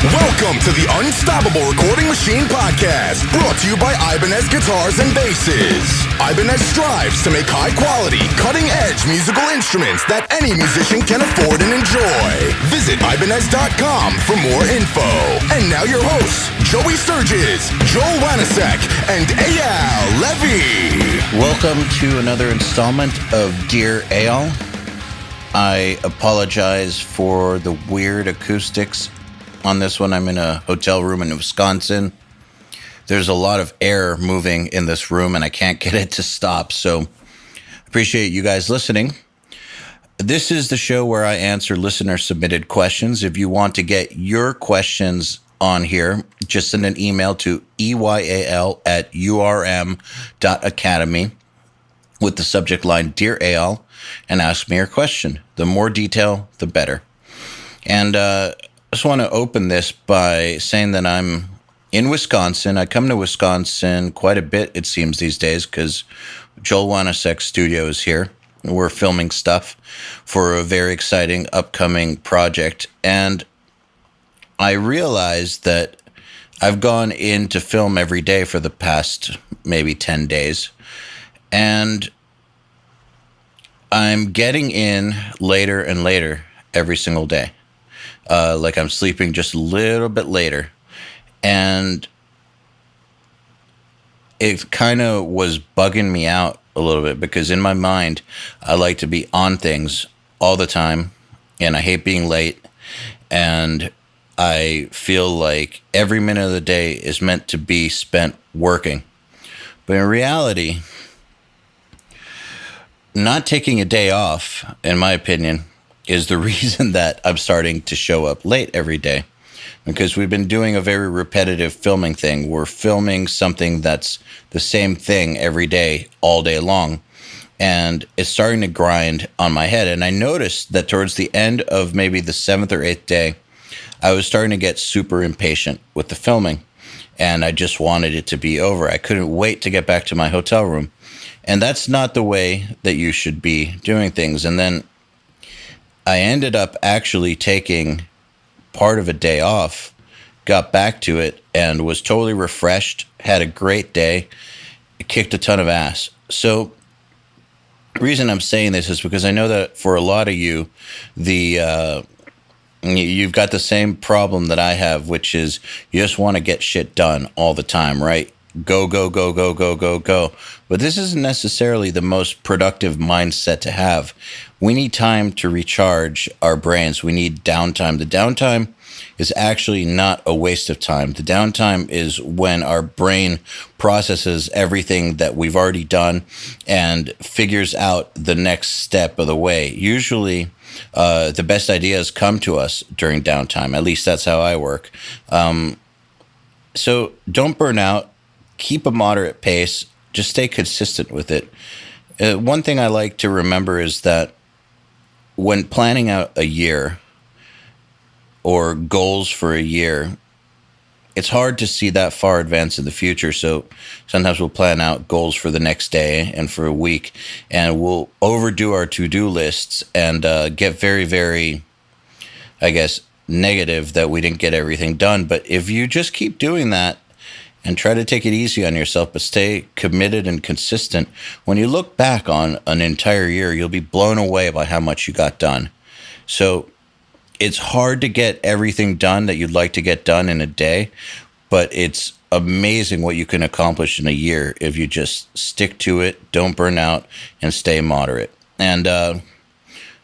Welcome to the Unstoppable Recording Machine Podcast, brought to you by Ibanez Guitars and Basses. Ibanez strives to make high-quality, cutting-edge musical instruments that any musician can afford and enjoy. Visit Ibanez.com for more info. And now your hosts, Joey Sturgis, Joel Wanasek, and Eyal Levi. Welcome to another installment of Dear Eyal. I apologize for the weird acoustics on this one. I'm in a hotel room in Wisconsin. There's a lot of air moving in this room and I can't get it to stop. So appreciate you guys listening. This is the show where I answer listener submitted questions. If you want to get your questions on here, just send an email to eyal@urm.academy with the subject line Dear Eyal and ask me your question. The more detail, the better. And I just want to open this by saying that I'm in Wisconsin. I come to Wisconsin quite a bit, it seems, these days, because Joel Wanasek's studio is here. We're filming stuff for a very exciting upcoming project. And I realized that I've gone in to film every day for the past maybe 10 days. And I'm getting in later and later every single day. Like I'm sleeping just a little bit later. And it kind of was bugging me out a little bit because in my mind, I like to be on things all the time. And I hate being late. And I feel like every minute of the day is meant to be spent working. But in reality, not taking a day off, in my opinion, is the reason that I'm starting to show up late every day, because we've been doing a very repetitive filming thing. We're filming something that's the same thing every day, all day long, and it's starting to grind on my head. And I noticed that towards the end of maybe the 7th or 8th day, I was starting to get super impatient with the filming, and I just wanted it to be over. I couldn't wait to get back to my hotel room, and that's not the way that you should be doing things. And then I ended up actually taking part of a day off, got back to it, and was totally refreshed, had a great day, kicked a ton of ass. So the reason I'm saying this is because I know that for a lot of you, you've got the same problem that I have, which is you just want to get shit done all the time, right? Go, go, go, go, go, go, go. But this isn't necessarily the most productive mindset to have. We need time to recharge our brains. We need downtime. The downtime is actually not a waste of time. The downtime is when our brain processes everything that we've already done and figures out the next step of the way. Usually, the best ideas come to us during downtime. At least that's how I work. So don't burn out. Keep a moderate pace. Just stay consistent with it. One thing I like to remember is that when planning out a year or goals for a year, it's hard to see that far advanced in the future. So sometimes we'll plan out goals for the next day and for a week, and we'll overdo our to-do lists and get very, very, I guess, negative that we didn't get everything done. But if you just keep doing that, and try to take it easy on yourself, but stay committed and consistent, when you look back on an entire year, you'll be blown away by how much you got done. So it's hard to get everything done that you'd like to get done in a day, but it's amazing what you can accomplish in a year if you just stick to it, don't burn out, and stay moderate. And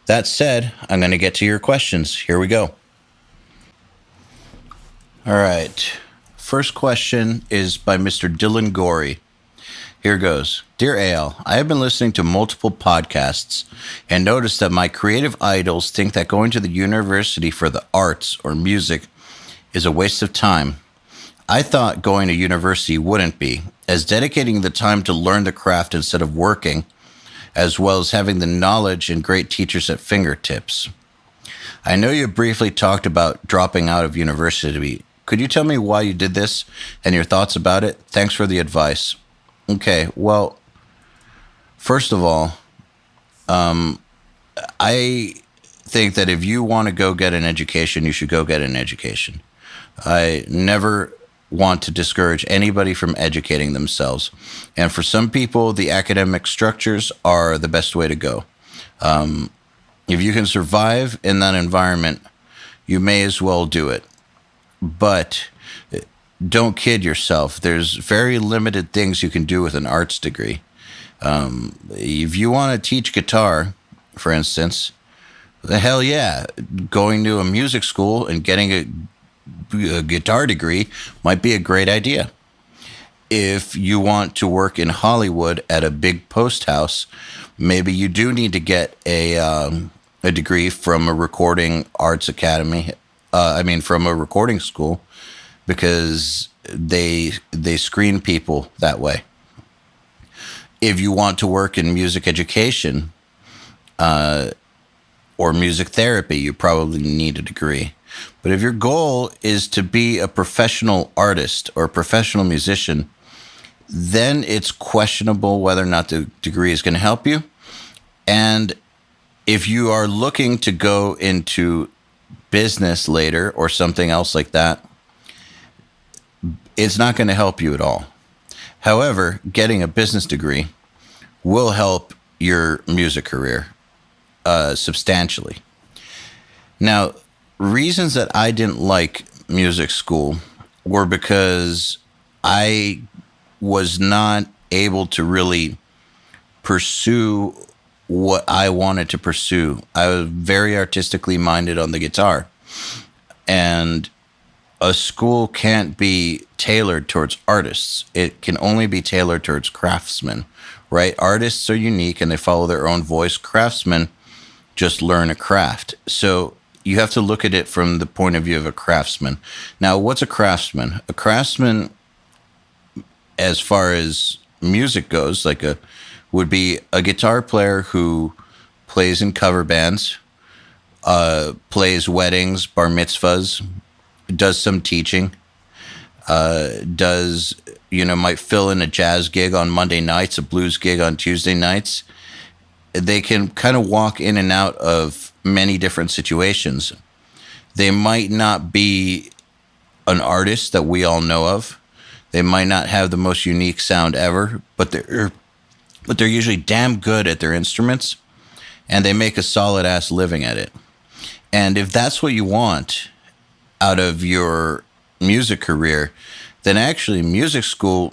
that said, I'm going to get to your questions. Here we go. All right. First question is by Mr. Dylan Gorey. Here goes. Dear Eyal, I have been listening to multiple podcasts and noticed that my creative idols think that going to the university for the arts or music is a waste of time. I thought going to university wouldn't be, as dedicating the time to learn the craft instead of working, as well as having the knowledge and great teachers at fingertips. I know you briefly talked about dropping out of university. Could you tell me why you did this and your thoughts about it? Thanks for the advice. Okay, well, first of all, I think that if you want to go get an education, you should go get an education. I never want to discourage anybody from educating themselves. And for some people, the academic structures are the best way to go. If you can survive in that environment, you may as well do it. But don't kid yourself. There's very limited things you can do with an arts degree. If you want to teach guitar, for instance, the hell yeah, going to a music school and getting a guitar degree might be a great idea. If you want to work in Hollywood at a big post house, maybe you do need to get a degree from a recording arts academy. From a recording school, because they screen people that way. If you want to work in music education or music therapy, you probably need a degree. But if your goal is to be a professional artist or a professional musician, then it's questionable whether or not the degree is going to help you. And if you are looking to go into business later or something else like that, it's not going to help you at all. However, getting a business degree will help your music career substantially. Now, reasons that I didn't like music school were because I was not able to really pursue what I wanted to pursue. I was very artistically minded on the guitar. And a school can't be tailored towards artists. It can only be tailored towards craftsmen, right? Artists are unique and they follow their own voice. Craftsmen just learn a craft. So you have to look at it from the point of view of a craftsman. Now, what's a craftsman? A craftsman, as far as music goes, would be a guitar player who plays in cover bands, plays weddings, bar mitzvahs, does some teaching, might fill in a jazz gig on Monday nights, a blues gig on Tuesday nights. They can kind of walk in and out of many different situations. They might not be an artist that we all know of. They might not have the most unique sound ever, but they're usually damn good at their instruments, and they make a solid-ass living at it. And if that's what you want out of your music career, then actually music school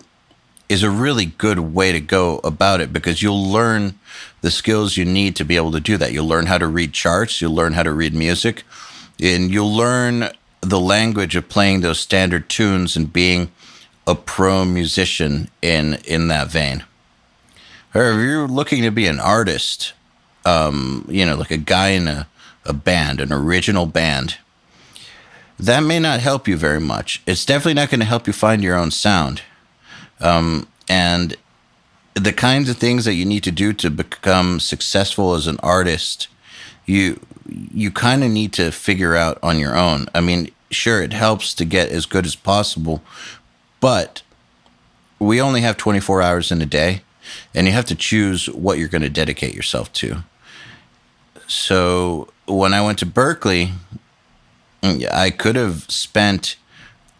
is a really good way to go about it, because you'll learn the skills you need to be able to do that. You'll learn how to read charts, you'll learn how to read music, and you'll learn the language of playing those standard tunes and being a pro musician in that vein. Or if you're looking to be an artist, like a guy in a band, an original band, that may not help you very much. It's definitely not going to help you find your own sound. And the kinds of things that you need to do to become successful as an artist, you kind of need to figure out on your own. I mean, sure, it helps to get as good as possible, but we only have 24 hours in a day, and you have to choose what you're going to dedicate yourself to. So when I went to Berkeley, I could have spent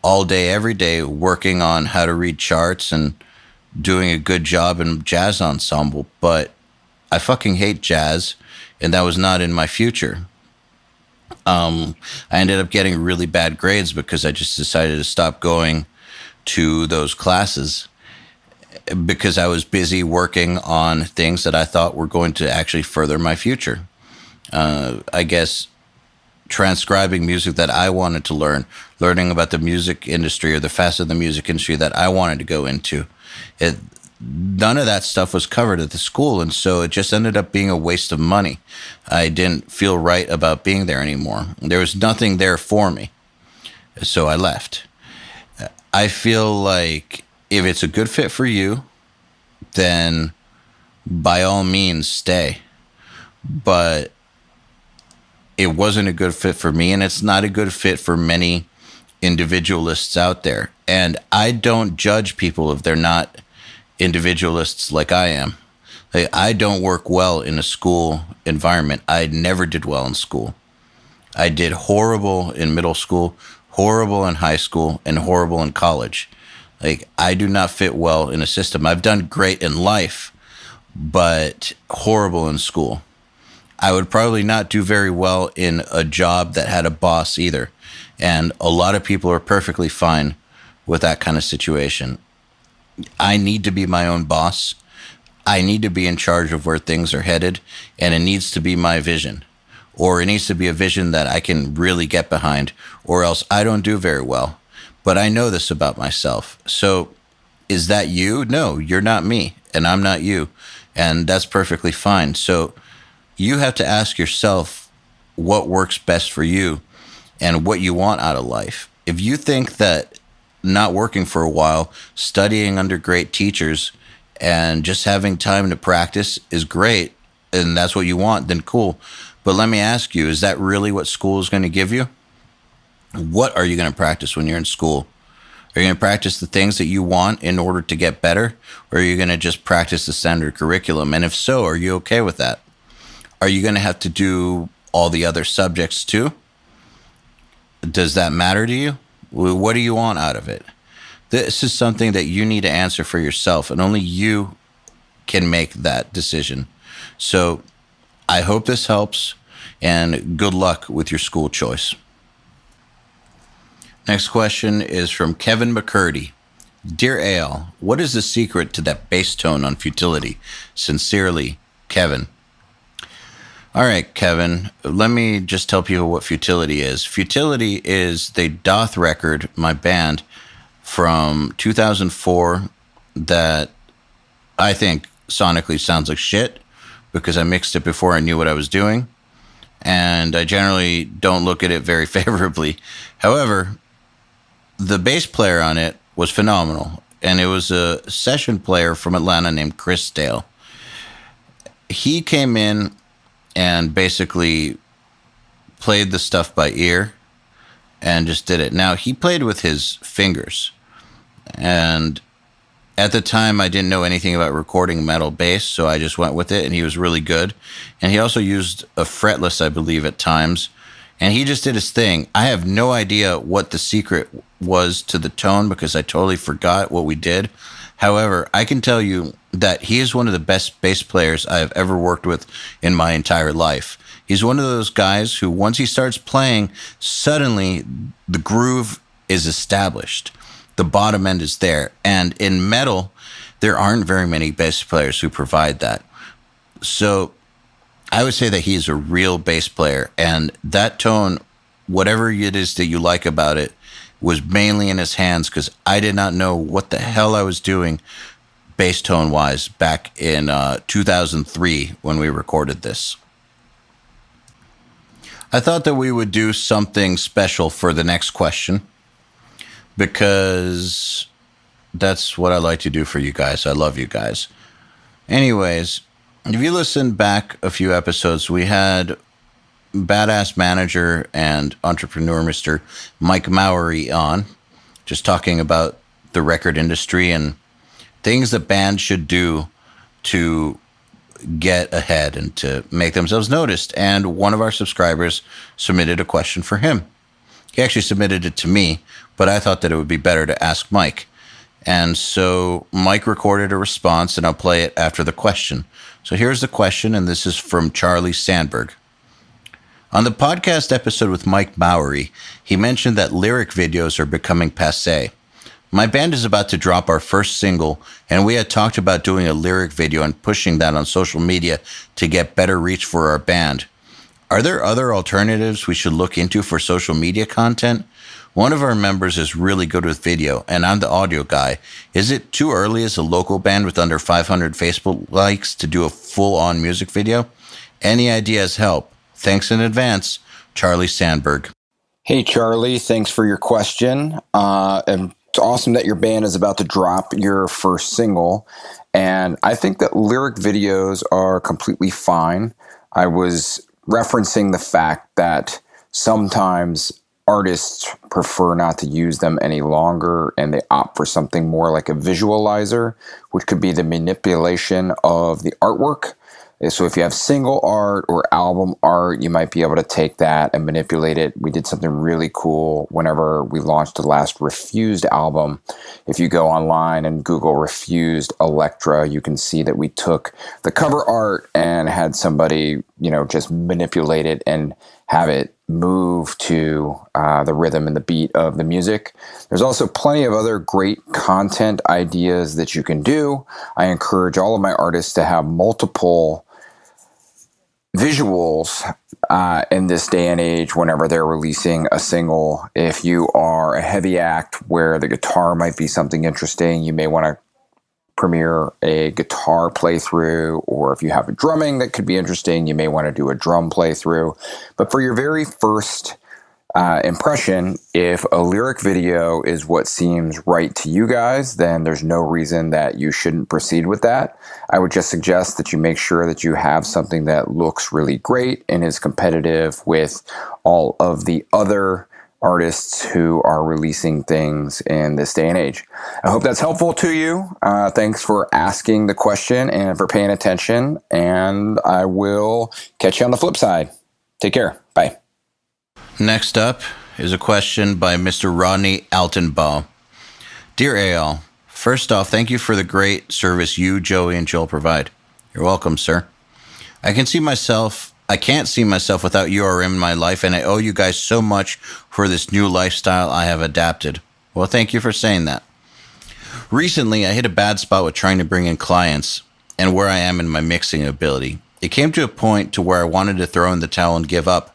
all day, every day, working on how to read charts and doing a good job in jazz ensemble, but I fucking hate jazz, and that was not in my future. I ended up getting really bad grades because I just decided to stop going to those classes because I was busy working on things that I thought were going to actually further my future. I guess transcribing music that I wanted to learning about the music industry or the facet of the music industry that I wanted to go into. None of that stuff was covered at the school, and so it just ended up being a waste of money. I didn't feel right about being there anymore. There was nothing there for me, so I left. I feel like if it's a good fit for you, then by all means stay. But it wasn't a good fit for me, and it's not a good fit for many individualists out there. And I don't judge people if they're not individualists like I am. I don't work well in a school environment. I never did well in school. I did horrible in middle school, horrible in high school, and horrible in college. Like, I do not fit well in a system. I've done great in life, but horrible in school. I would probably not do very well in a job that had a boss either. And a lot of people are perfectly fine with that kind of situation. I need to be my own boss. I need to be in charge of where things are headed, and it needs to be my vision. Or it needs to be a vision that I can really get behind, or else I don't do very well. But I know this about myself. So is that you? No, you're not me, and I'm not you. And that's perfectly fine. So you have to ask yourself what works best for you and what you want out of life. If you think that not working for a while, studying under great teachers, and just having time to practice is great, and that's what you want, then cool. But let me ask you, is that really what school is going to give you? What are you going to practice when you're in school? Are you going to practice the things that you want in order to get better? Or are you going to just practice the standard curriculum? And if so, are you okay with that? Are you going to have to do all the other subjects too? Does that matter to you? What do you want out of it? This is something that you need to answer for yourself, and only you can make that decision. So I hope this helps, and good luck with your school choice. Next question is from Kevin McCurdy. Dear Eyal, what is the secret to that bass tone on Futility? Sincerely, Kevin. All right, Kevin, let me just tell people what Futility is. Futility is the Doth record, my band, from 2004 that I think sonically sounds like shit because I mixed it before I knew what I was doing. And I generally don't look at it very favorably. However, the bass player on it was phenomenal. And it was a session player from Atlanta named Chris Dale. He came in and basically played the stuff by ear and just did it. Now, he played with his fingers. And at the time, I didn't know anything about recording metal bass, so I just went with it, and he was really good. And he also used a fretless, I believe, at times. And he just did his thing. I have no idea what the secret was to the tone because I totally forgot what we did. However, I can tell you that he is one of the best bass players I have ever worked with in my entire life. He's one of those guys who, once he starts playing, suddenly the groove is established. The bottom end is there. And in metal, there aren't very many bass players who provide that. So I would say that he's a real bass player. And that tone, whatever it is that you like about it, was mainly in his hands because I did not know what the hell I was doing bass tone wise back in 2003 when we recorded this. I thought that we would do something special for the next question because that's what I like to do for you guys. I love you guys. Anyways, if you listen back a few episodes, we had badass manager and entrepreneur Mr. Mike Mowery on, just talking about the record industry and things that bands should do to get ahead and to make themselves noticed. And one of our subscribers submitted a question for him. He actually submitted it to me, but I thought that it would be better to ask Mike. And so Mike recorded a response, and I'll play it after the question. So here's the question, and this is from Charlie Sandberg. On the podcast episode with Mike Mowery, he mentioned that lyric videos are becoming passé. My band is about to drop our first single, and we had talked about doing a lyric video and pushing that on social media to get better reach for our band. Are there other alternatives we should look into for social media content? One of our members is really good with video, and I'm the audio guy. Is it too early as a local band with under 500 Facebook likes to do a full-on music video? Any ideas help? Thanks in advance, Charlie Sandberg. Hey, Charlie. Thanks for your question. And it's awesome that your band is about to drop your first single. And I think that lyric videos are completely fine. I was referencing the fact that sometimes artists prefer not to use them any longer, and they opt for something more like a visualizer, which could be the manipulation of the artwork. So if you have single art or album art, you might be able to take that and manipulate it. We did something really cool whenever we launched the last Refused album. If you go online and Google Refused Electra, you can see that we took the cover art and had somebody, just manipulate it and have it move to the rhythm and the beat of the music. There's also plenty of other great content ideas that you can do. I encourage all of my artists to have multiple visuals in this day and age whenever they're releasing a single. If you are a heavy act where the guitar might be something interesting, you may want to premiere a guitar playthrough, or if you have a drumming that could be interesting, you may want to do a drum playthrough. But for your very first impression, if a lyric video is what seems right to you guys, then there's no reason that you shouldn't proceed with that. I would just suggest that you make sure that you have something that looks really great and is competitive with all of the other artists who are releasing things in this day and age. I hope that's helpful to you. Thanks for asking the question and for paying attention, and I will catch you on the flip side. Take care. Bye. Next up is a question by Mr. Rodney Altenbaugh. Dear Eyal, first off, thank you for the great service you, Joey, and Joel provide. You're welcome, sir. I can't see myself without URM in my life, and I owe you guys so much for this new lifestyle I have adapted. Well, thank you for saying that. Recently, I hit a bad spot with trying to bring in clients and where I am in my mixing ability. It came to a point to where I wanted to throw in the towel and give up.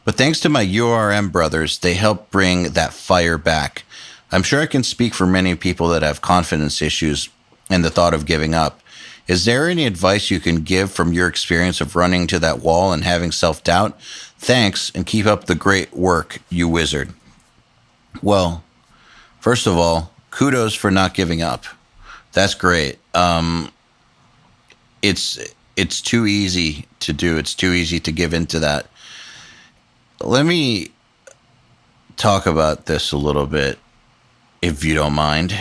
But thanks to my URM brothers, they helped bring that fire back. I'm sure I can speak for many people that have confidence issues and the thought of giving up. Is there any advice you can give from your experience of running to that wall and having self-doubt? Thanks, and keep up the great work, you wizard. Well, first of all, kudos for not giving up. That's great. It's too easy to do. It's too easy to give into that. Let me talk about this a little bit, if you don't mind.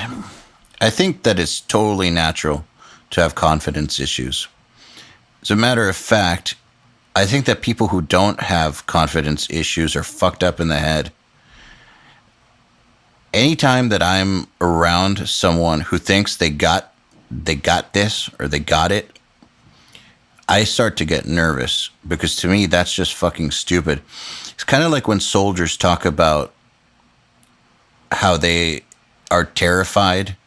I think that it's totally natural to have confidence issues. As a matter of fact, I think that people who don't have confidence issues are fucked up in the head. Anytime that I'm around someone who thinks they got this or they got it, I start to get nervous, because to me, that's just fucking stupid. It's kind of like when soldiers talk about how they are terrified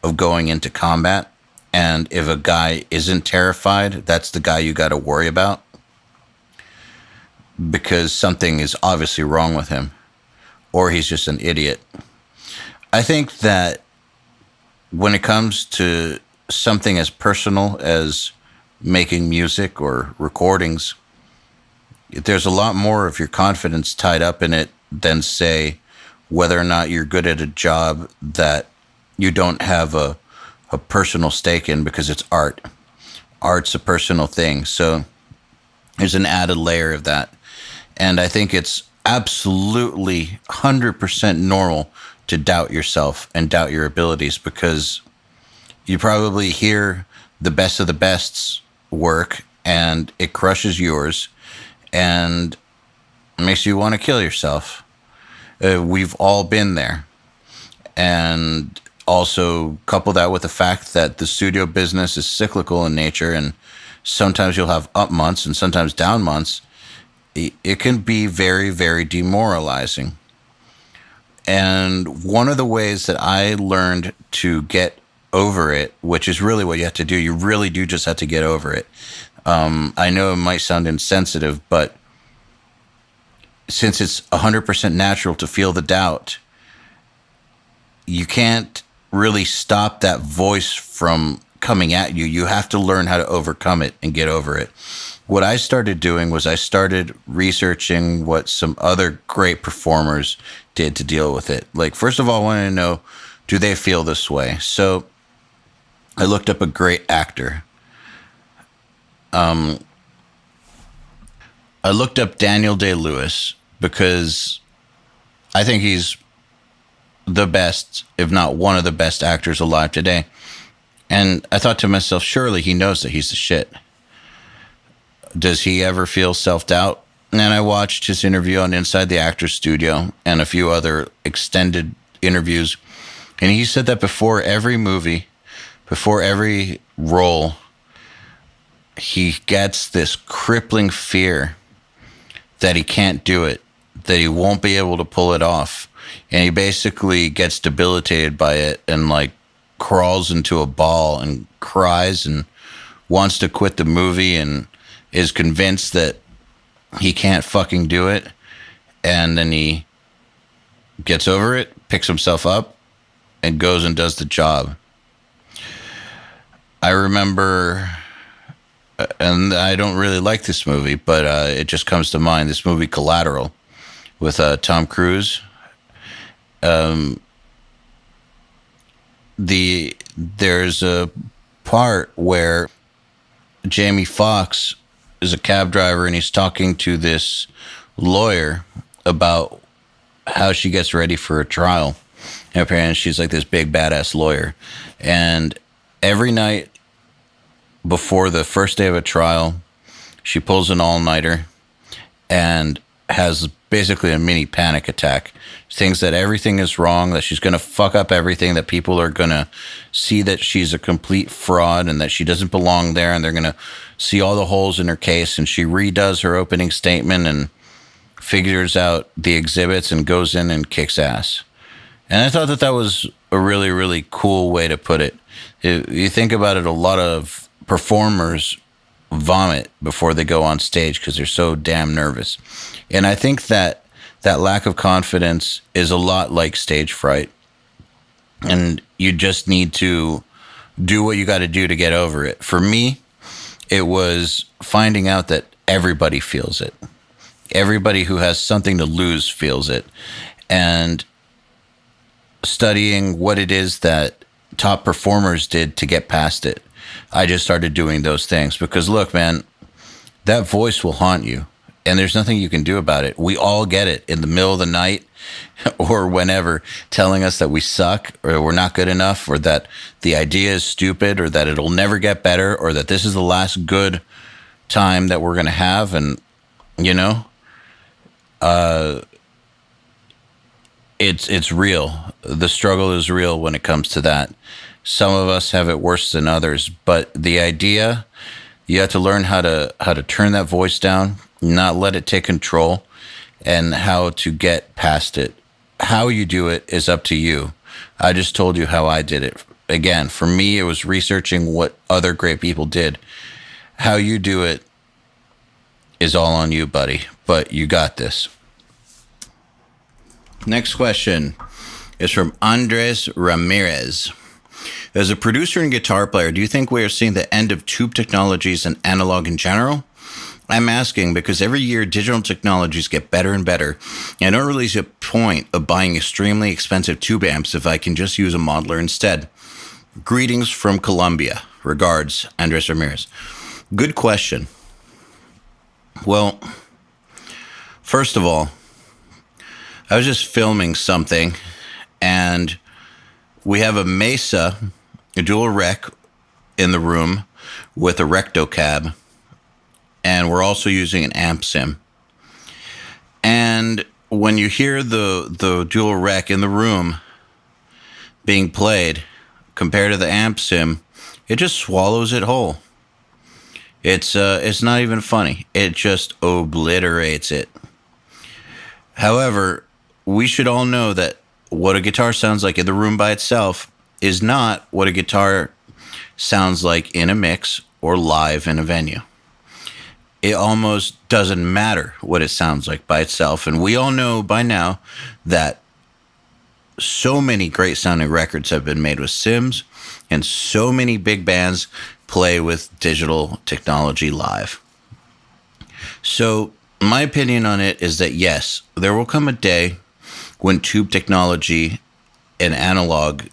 of going into combat. And if a guy isn't terrified, that's the guy you got to worry about, because something is obviously wrong with him, or he's just an idiot. I think that when it comes to something as personal as making music or recordings, there's a lot more of your confidence tied up in it than, say, whether or not you're good at a job that you don't have a personal stake in, because it's art. Art's a personal thing. So there's an added layer of that. And I think it's absolutely 100% normal to doubt yourself and doubt your abilities, because you probably hear the best of the best's work and it crushes yours and makes you want to kill yourself. We've all been there. And also couple that with the fact that the studio business is cyclical in nature, and sometimes you'll have up months and sometimes down months. It can be very, very demoralizing. And one of the ways that I learned to get over it, which is really what you have to do, you really do just have to get over it. I know it might sound insensitive, but since it's 100% natural to feel the doubt, you can't really stop that voice from coming at you. You have to learn how to overcome it and get over it. What I started doing was I started researching what some other great performers did to deal with it. Like, first of all, I wanted to know, do they feel this way? So I looked up a great actor. I looked up Daniel Day-Lewis, because I think he's the best, if not one of the best actors alive today. And I thought to myself, surely he knows that he's the shit. Does he ever feel self-doubt? And I watched his interview on Inside the Actors Studio and a few other extended interviews. And he said that before every movie, before every role, he gets this crippling fear that he can't do it, that he won't be able to pull it off. And he basically gets debilitated by it and like crawls into a ball and cries and wants to quit the movie and is convinced that he can't fucking do it. And then he gets over it, picks himself up, and goes and does the job. I remember, and I don't really like this movie, but it just comes to mind, this movie Collateral with Tom Cruise. There's a part where Jamie Foxx is a cab driver and he's talking to this lawyer about how she gets ready for a trial. And apparently she's like this big badass lawyer. And every night before the first day of a trial, she pulls an all-nighter and has basically a mini panic attack. Thinks that everything is wrong, that she's going to fuck up everything, that people are going to see that she's a complete fraud and that she doesn't belong there, and they're going to see all the holes in her case. And she redoes her opening statement and figures out the exhibits and goes in and kicks ass. And I thought that that was a really, really cool way to put it. You think about it, a lot of performers vomit before they go on stage because they're so damn nervous. And I think that that lack of confidence is a lot like stage fright. And you just need to do what you got to do to get over it. For me, it was finding out that everybody feels it. Everybody who has something to lose feels it. And studying what it is that top performers did to get past it. I just started doing those things because look, man, that voice will haunt you and there's nothing you can do about it. We all get it in the middle of the night or whenever, telling us that we suck or we're not good enough or that the idea is stupid or that it'll never get better or that this is the last good time that we're going to have. And, you know, it's real. The struggle is real when it comes to that. Some of us have it worse than others, but the idea, you have to learn how to turn that voice down, not let it take control, and how to get past it. How you do it is up to you. I just told you how I did it. Again, for me, it was researching what other great people did. How you do it is all on you, buddy, but you got this. Next question is from Andres Ramirez. As a producer and guitar player, do you think we are seeing the end of tube technologies and analog in general? I'm asking because every year digital technologies get better and better. And I don't really see a point of buying extremely expensive tube amps if I can just use a modeler instead. Greetings from Colombia. Regards, Andres Ramirez. Good question. Well, first of all, I was just filming something and we have a Mesa, a dual rec in the room with a recto cab, and we're also using an amp sim. And when you hear the dual rec in the room being played compared to the amp sim, it just swallows it whole. It's not even funny. It just obliterates it. However, we should all know that what a guitar sounds like in the room by itself is not what a guitar sounds like in a mix or live in a venue. It almost doesn't matter what it sounds like by itself. And we all know by now that so many great sounding records have been made with Sims and so many big bands play with digital technology live. So my opinion on it is that yes, there will come a day when tube technology and analog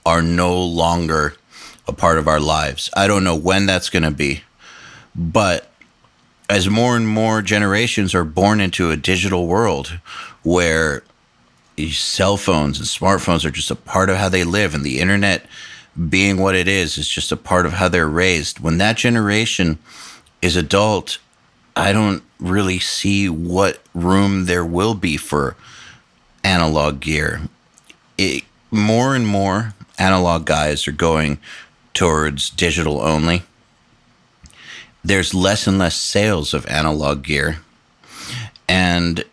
are no longer a part of our lives. I don't know when that's going to be, but as more and more generations are born into a digital world where cell phones and smartphones are just a part of how they live, and the internet being what it is just a part of how they're raised. When that generation is adult I don't really see what room there will be for analog gear. More and more analog guys are going towards digital only. There's less and less sales of analog gear, and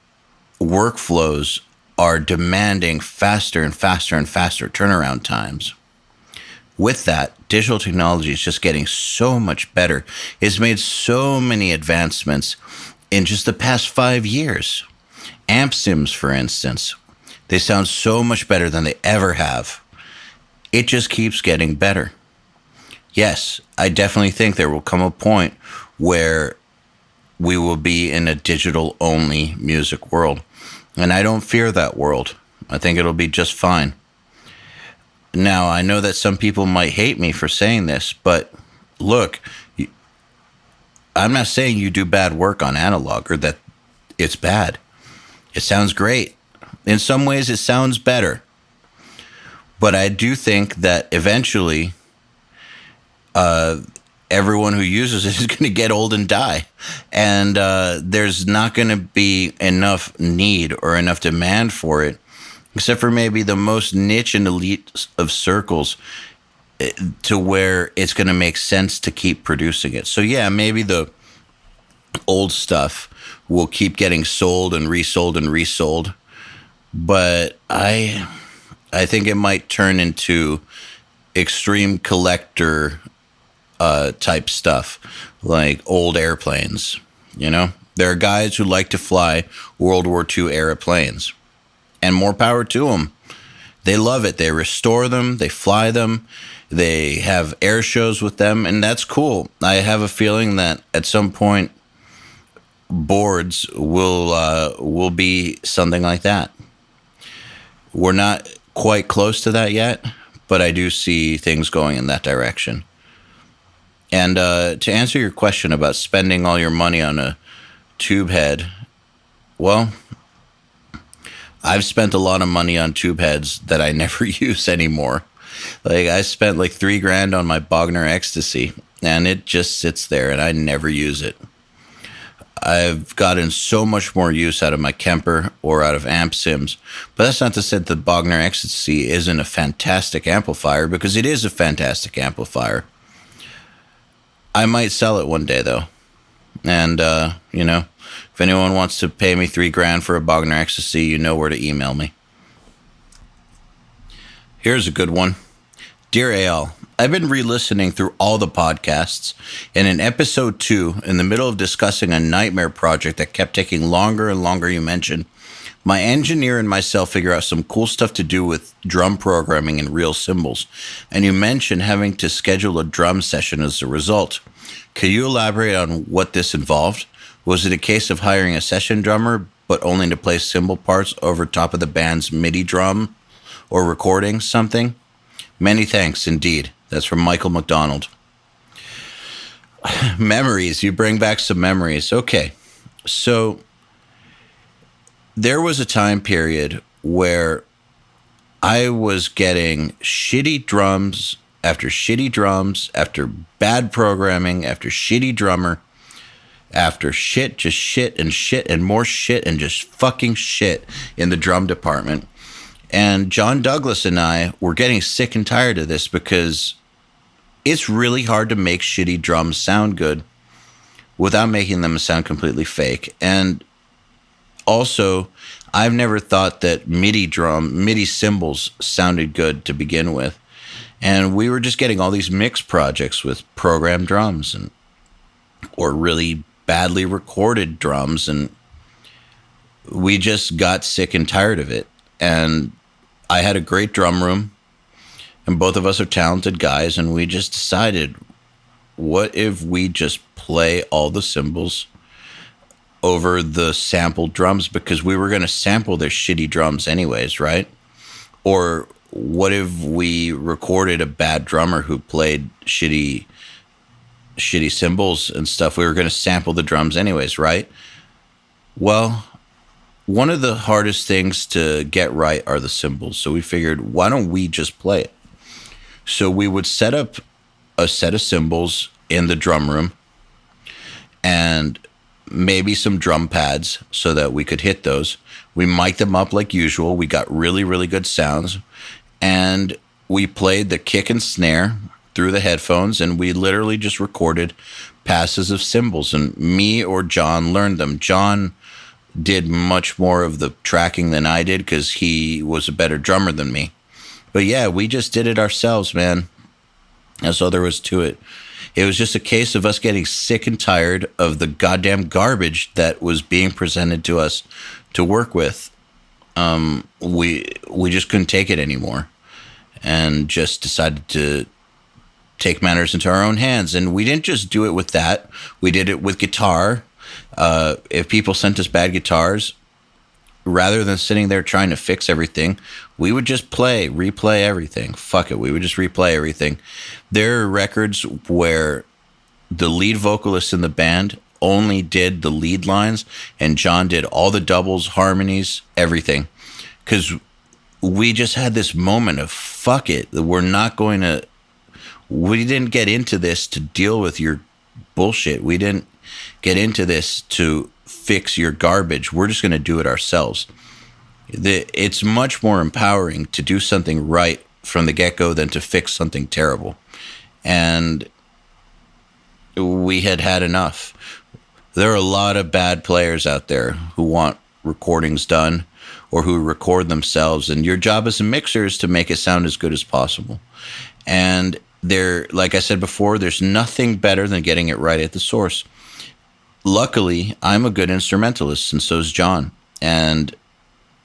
workflows are demanding faster and faster and faster turnaround times. With that, digital technology is just getting so much better. It's made so many advancements in just the past 5 years. Amp sims, for instance, they sound so much better than they ever have. It just keeps getting better. Yes, I definitely think there will come a point where we will be in a digital-only music world. And I don't fear that world. I think it'll be just fine. Now, I know that some people might hate me for saying this, but look, I'm not saying you do bad work on analog or that it's bad. It sounds great. In some ways, it sounds better. But I do think that eventually everyone who uses it is going to get old and die. And there's not going to be enough need or enough demand for it, except for maybe the most niche and elite of circles, to where it's going to make sense to keep producing it. So yeah, maybe the old stuff will keep getting sold and resold and resold. But I think it might turn into extreme collector type stuff, like old airplanes. You know, there are guys who like to fly World War II era planes, and more power to them. They love it. They restore them. They fly them. They have air shows with them, and that's cool. I have a feeling that at some point, boards will be something like that. We're not quite close to that yet, but I do see things going in that direction. And to answer your question about spending all your money on a tube head, well, I've spent a lot of money on tube heads that I never use anymore. Like, I spent like $3,000 on my Bogner Ecstasy, and it just sits there, and I never use it. I've gotten so much more use out of my Kemper or out of amp sims, but that's not to say that the Bogner Ecstasy isn't a fantastic amplifier, because it is a fantastic amplifier. I might sell it one day, though. And, you know, if anyone wants to pay me $3,000 for a Bogner Ecstasy, you know where to email me. Here's a good one. Dear Eyal, I've been re-listening through all the podcasts, and in episode 2, in the middle of discussing a nightmare project that kept taking longer and longer, you mentioned, my engineer and myself figure out some cool stuff to do with drum programming and real cymbals, and you mentioned having to schedule a drum session as a result. Could you elaborate on what this involved? Was it a case of hiring a session drummer, but only to play cymbal parts over top of the band's MIDI drum, or recording something? Many thanks indeed. That's from Michael McDonald. Memories. You bring back some memories. Okay. So there was a time period where I was getting shitty drums after bad programming, after shitty drummer, after shit, just shit and more shit and just fucking shit in the drum department. And John Douglas and I were getting sick and tired of this, because it's really hard to make shitty drums sound good without making them sound completely fake. And also, I've never thought that MIDI cymbals sounded good to begin with. And we were just getting all these mix projects with programmed drums or really badly recorded drums, and we just got sick and tired of it. And I had a great drum room, and both of us are talented guys, and we just decided, what if we just play all the cymbals over the sampled drums, because we were going to sample their shitty drums anyways, right? Or what if we recorded a bad drummer who played shitty cymbals and stuff? We were going to sample the drums anyways, right? Well, one of the hardest things to get right are the cymbals. So we figured, why don't we just play it? So we would set up a set of cymbals in the drum room and maybe some drum pads so that we could hit those. We mic'd them up like usual. We got really, really good sounds. And we played the kick and snare through the headphones, and we literally just recorded passes of cymbals. And me or John learned them. John did much more of the tracking than I did because he was a better drummer than me. But yeah, we just did it ourselves, man. That's all there was to it. It was just a case of us getting sick and tired of the goddamn garbage that was being presented to us to work with. We just couldn't take it anymore, and just decided to take matters into our own hands. And we didn't just do it with that. We did it with guitar. If people sent us bad guitars, rather than sitting there trying to fix everything, we would just replay everything. Fuck it. We would just replay everything. There are records where the lead vocalist in the band only did the lead lines, and John did all the doubles, harmonies, everything. Because we just had this moment of, fuck it. We didn't get into this to deal with your bullshit. We didn't get into this to fix your garbage. We're just going to do it ourselves. It's much more empowering to do something right from the get-go than to fix something terrible. And we had enough. There are a lot of bad players out there who want recordings done or who record themselves, and your job as a mixer is to make it sound as good as possible. And like I said before, there's nothing better than getting it right at the source. Luckily, I'm a good instrumentalist, and so is John. And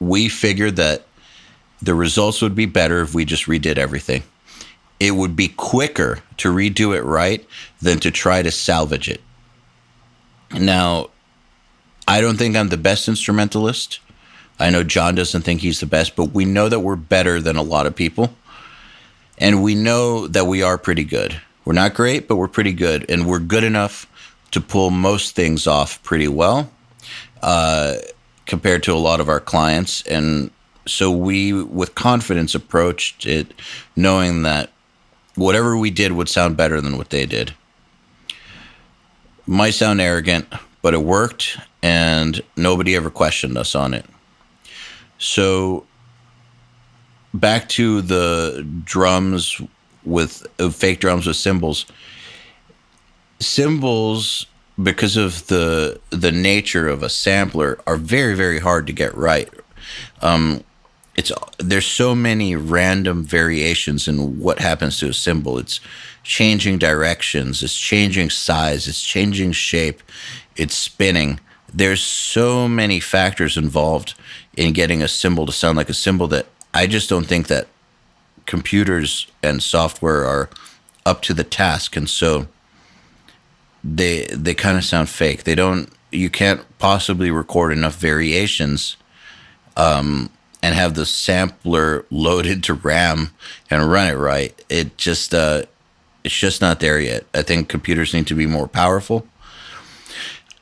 we figured that the results would be better if we just redid everything. It would be quicker to redo it right than to try to salvage it. Now, I don't think I'm the best instrumentalist. I know John doesn't think he's the best, but we know that we're better than a lot of people. And we know that we are pretty good. We're not great, but we're pretty good. And we're good enough to pull most things off pretty well compared to a lot of our clients. And so we, with confidence, approached it knowing that whatever we did would sound better than what they did. Might sound arrogant, but it worked, and nobody ever questioned us on it. So back to the drums with fake drums with cymbals. Cymbals, because of the nature of a sampler, are very, very hard to get right. There's so many random variations in what happens to a cymbal. It's changing directions, it's changing size, it's changing shape, it's spinning. There's so many factors involved in getting a cymbal to sound like a cymbal that I just don't think that computers and software are up to the task. And so they kind of sound fake. You can't possibly record enough variations and have the sampler loaded to RAM and run it right. It's just not there yet. I think computers need to be more powerful.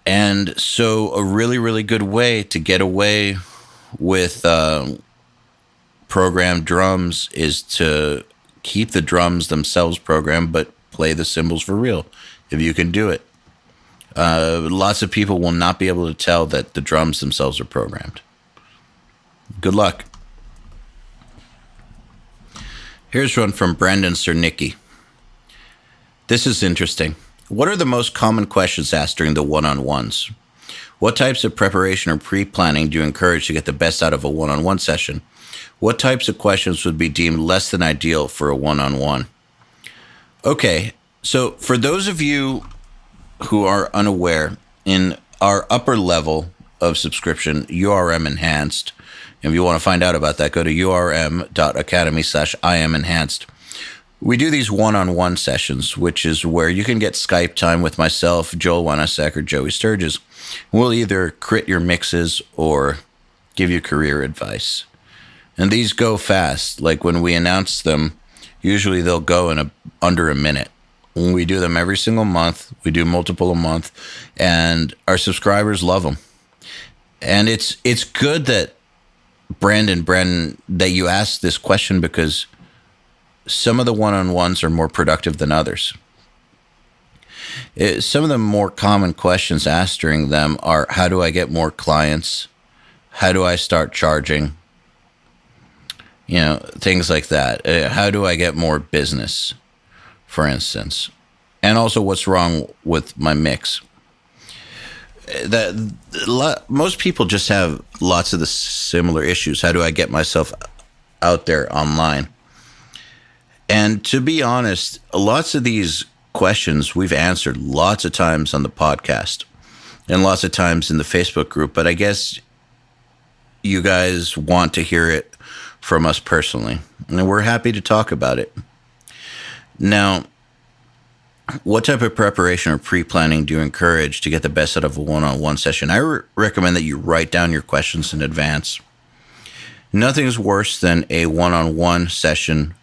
And so a really, really good way to get away with programmed drums is to keep the drums themselves programmed, but play the cymbals for real, if you can do it. Lots of people will not be able to tell that the drums themselves are programmed. Good luck. Here's one from Brandon Cernicki. This is interesting. What are the most common questions asked during the one-on-ones? What types of preparation or pre-planning do you encourage to get the best out of a one-on-one session? What types of questions would be deemed less than ideal for a one-on-one? Okay, so for those of you who are unaware, in our upper level of subscription, URM Enhanced, if you want to find out about that, go to urm.academy/IamEnhanced. We do these one-on-one sessions, which is where you can get Skype time with myself, Joel Wanasek, or Joey Sturgis. We'll either crit your mixes or give you career advice. And these go fast. Like when we announce them, usually they'll go in under a minute. When we do them every single month, we do multiple a month, and our subscribers love them. And it's good that Brandon, that you asked this question, because some of the one-on-ones are more productive than others. Some of the more common questions asked during them are, how do I get more clients? How do I start charging? Things like that. How do I get more business, for instance? And also, what's wrong with my mix? Most people just have lots of the similar issues. How do I get myself out there online? And to be honest, lots of these questions we've answered lots of times on the podcast and lots of times in the Facebook group, but I guess you guys want to hear it from us personally, and we're happy to talk about it. Now, what type of preparation or pre-planning do you encourage to get the best out of a one-on-one session? I recommend that you write down your questions in advance. Nothing is worse than a one-on-one session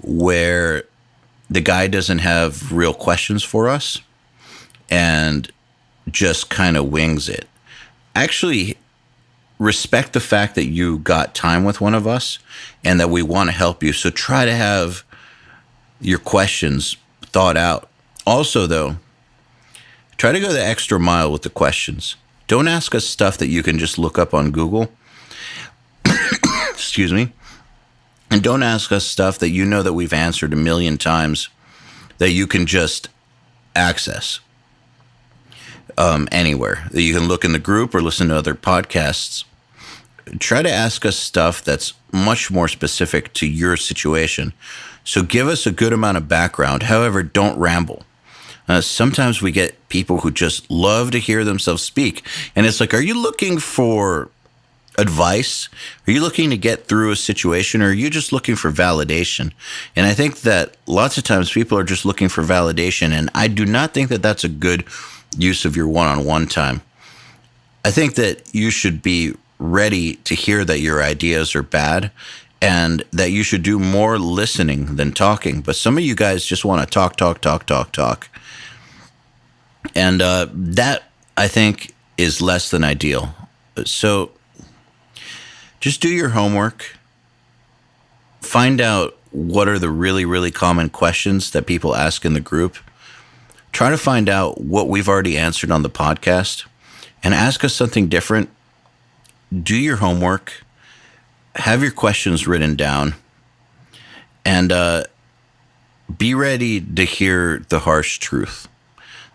where the guy doesn't have real questions for us and just kind of wings it. Actually, respect the fact that you got time with one of us and that we want to help you. So try to have your questions thought out. Also, though, try to go the extra mile with the questions. Don't ask us stuff that you can just look up on Google. Excuse me. And don't ask us stuff that you know that we've answered a million times that you can just access anywhere. That you can look in the group or listen to other podcasts. Try to ask us stuff that's much more specific to your situation. So give us a good amount of background. However, don't ramble. Sometimes we get people who just love to hear themselves speak. And it's like, are you looking for advice? Are you looking to get through a situation, or are you just looking for validation? And I think that lots of times people are just looking for validation, and I do not think that that's a good use of your one-on-one time. I think that you should be ready to hear that your ideas are bad and that you should do more listening than talking. But some of you guys just want to talk. And that, I think, is less than ideal. So just do your homework. Find out what are the really, really common questions that people ask in the group. Try to find out what we've already answered on the podcast and ask us something different. Do your homework. Have your questions written down. And be ready to hear the harsh truth.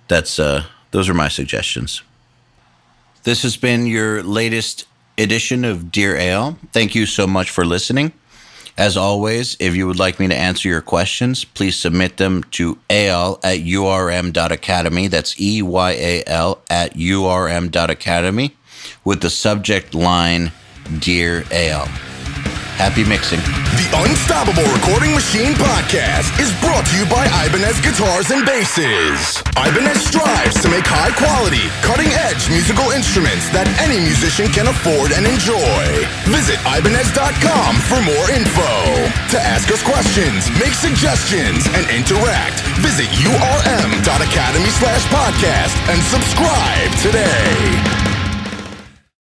Those are my suggestions. This has been your latest edition of Dear Eyal. Thank you so much for listening. As always, if you would like me to answer your questions, please submit them to eyal@urm.academy. That's EYAL@urm.academy with the subject line, Dear Eyal. Happy mixing. The Unstoppable Recording Machine Podcast is brought to you by Ibanez Guitars and Basses. Ibanez strives to make high-quality, cutting-edge musical instruments that any musician can afford and enjoy. Visit Ibanez.com for more info. To ask us questions, make suggestions, and interact, visit urm.academy/podcast and subscribe today.